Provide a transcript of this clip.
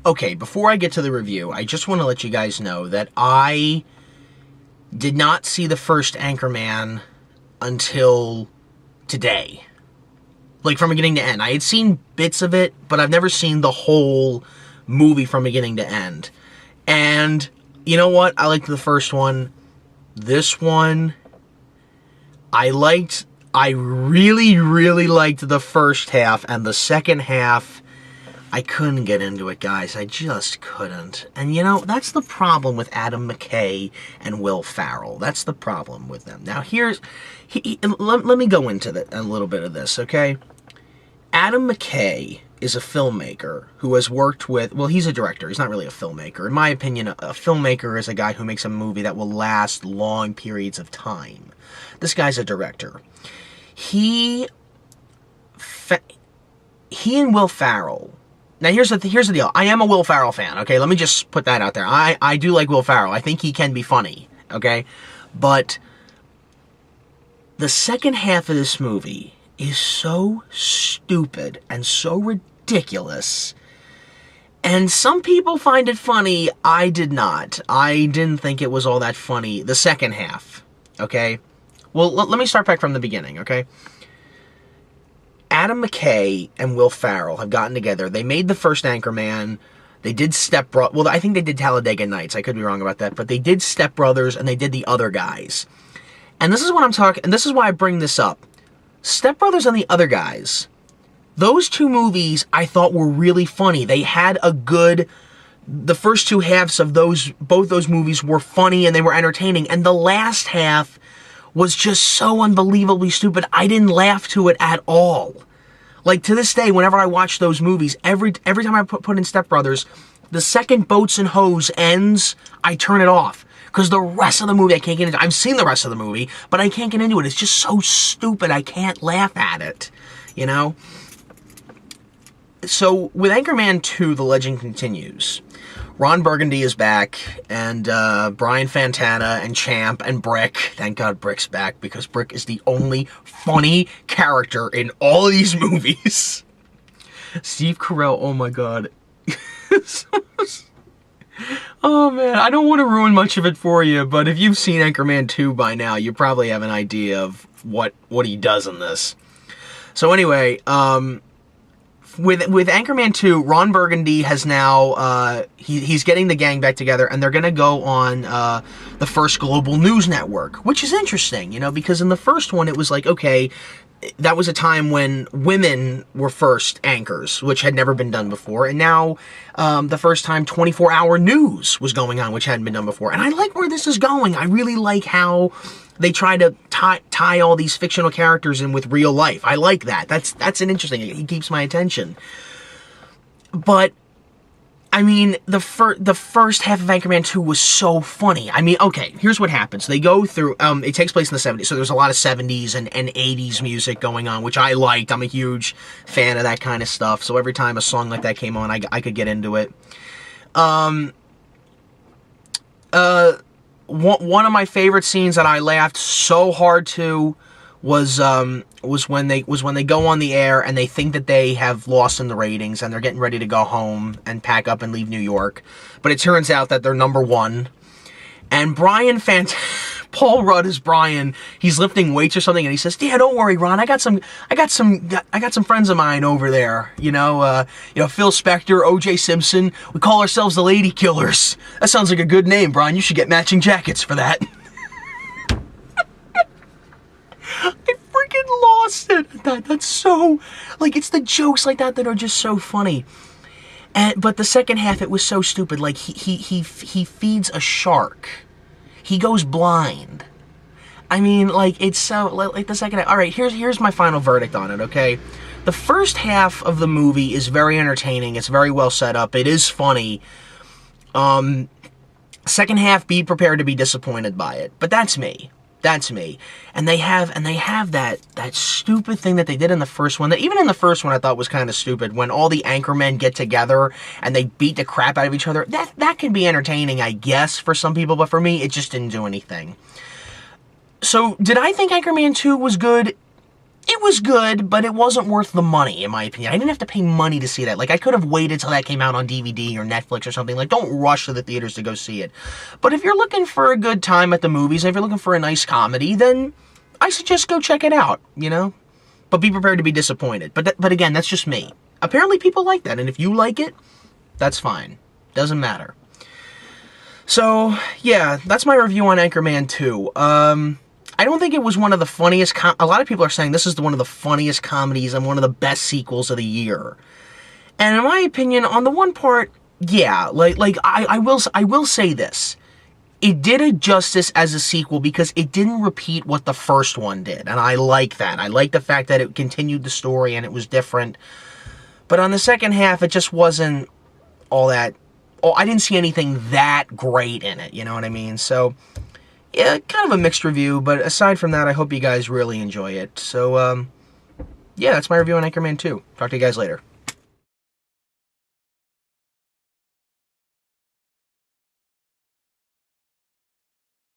Okay, before I get to the review, I just want to let you guys know that I did not see the first Anchorman until today. Like, from beginning to end. I had seen bits of it, but I've never seen the whole movie from beginning to end. And, you know what? I liked the first one. This one, I really, really liked the first half, and the second half, I couldn't get into it, guys. I just couldn't. And, you know, that's the problem with Adam McKay and Will Ferrell. That's the problem with them. Now, let me go into a little bit of this, okay? Adam McKay is a filmmaker who has worked with... Well, he's a director. He's not really a filmmaker. In my opinion, a filmmaker is a guy who makes a movie that will last long periods of time. This guy's a director. He and Will Ferrell... Now, here's the deal. I am a Will Ferrell fan, okay? Let me just put that out there. I do like Will Ferrell. I think he can be funny, okay? But the second half of this movie is so stupid and so ridiculous. And some people find it funny. I did not. I didn't think it was all that funny. The second half, okay? Well, let me start back from the beginning, okay? Adam McKay and Will Ferrell have gotten together. They made the first Anchorman. They did Step Brothers. Well, I think they did Talladega Nights. I could be wrong about that. But they did Step Brothers, and they did The Other Guys. And this is what I'm talking... And this is why I bring this up. Step Brothers and The Other Guys. Those two movies I thought were really funny. They had a good... The first two halves of both those movies were funny, and they were entertaining. And the last half was just so unbelievably stupid. I didn't laugh to it at all. Like, to this day, whenever I watch those movies, every time I put in Step Brothers, the second Boats and Hose ends, I turn it off. Because the rest of the movie, I can't get into. I've seen the rest of the movie, but I can't get into it. It's just so stupid, I can't laugh at it. You know? So, with Anchorman 2, The Legend Continues. Ron Burgundy is back, and Brian Fantana, and Champ, and Brick. Thank God Brick's back, because Brick is the only funny character in all of these movies. Steve Carell, oh my God. Oh man, I don't want to ruin much of it for you, but if you've seen Anchorman 2 by now, you probably have an idea of what he does in this. So anyway, with Anchorman 2, Ron Burgundy has now, he's getting the gang back together, and they're going to go on the first global news network, which is interesting, you know, because in the first one, it was like, okay, that was a time when women were first anchors, which had never been done before, and now the first time 24-hour news was going on, which hadn't been done before, and I like where this is going. I really like how they try to tie all these fictional characters in with real life. I like that. That's an interesting. It keeps my attention. But I mean, the first half of Anchorman 2 was so funny. I mean, okay, here's what happens. They go through, it takes place in the 70s, so there's a lot of 70s and 80s music going on, which I liked. I'm a huge fan of that kind of stuff, so every time a song like that came on, I could get into it. One of my favorite scenes that I laughed so hard to was when they go on the air and they think that they have lost in the ratings and they're getting ready to go home and pack up and leave New York, but it turns out that they're number one. And Paul Rudd is Brian. He's lifting weights or something, and he says, "Yeah, don't worry, Ron. I got some friends of mine over there. You know, Phil Spector, O.J. Simpson. We call ourselves the Lady Killers. That sounds like a good name, Brian. You should get matching jackets for that." I freaking lost it. That's so, like, it's the jokes like that are just so funny. But the second half, it was so stupid. Like, he feeds a shark. He goes blind. I mean, like, it's so, like, the second half. All right, here's my final verdict on it, okay? The first half of the movie is very entertaining. It's very well set up. It is funny. Second half, be prepared to be disappointed by it. But that's me. That's me. And they have that stupid thing that they did in the first one, that even in the first one I thought was kind of stupid, when all the Anchormen get together and they beat the crap out of each other. That can be entertaining, I guess, for some people, but for me, it just didn't do anything. So, did I think Anchorman 2 was good? It was good, but it wasn't worth the money, in my opinion. I didn't have to pay money to see that. Like, I could have waited till that came out on DVD or Netflix or something. Like, don't rush to the theaters to go see it. But if you're looking for a good time at the movies, and if you're looking for a nice comedy, then I suggest go check it out, you know? But be prepared to be disappointed. But again, that's just me. Apparently people like that, and if you like it, that's fine. Doesn't matter. So, yeah, that's my review on Anchorman 2. I don't think it was one of the funniest, a lot of people are saying this is one of the funniest comedies and one of the best sequels of the year. And in my opinion, on the one part, yeah, I will say this. It did a justice as a sequel because it didn't repeat what the first one did. And I like that. I like the fact that it continued the story and it was different. But on the second half, it just wasn't all that, I didn't see anything that great in it, you know what I mean? So, yeah, kind of a mixed review, but aside from that, I hope you guys really enjoy it. So, yeah, that's my review on Anchorman 2. Talk to you guys later.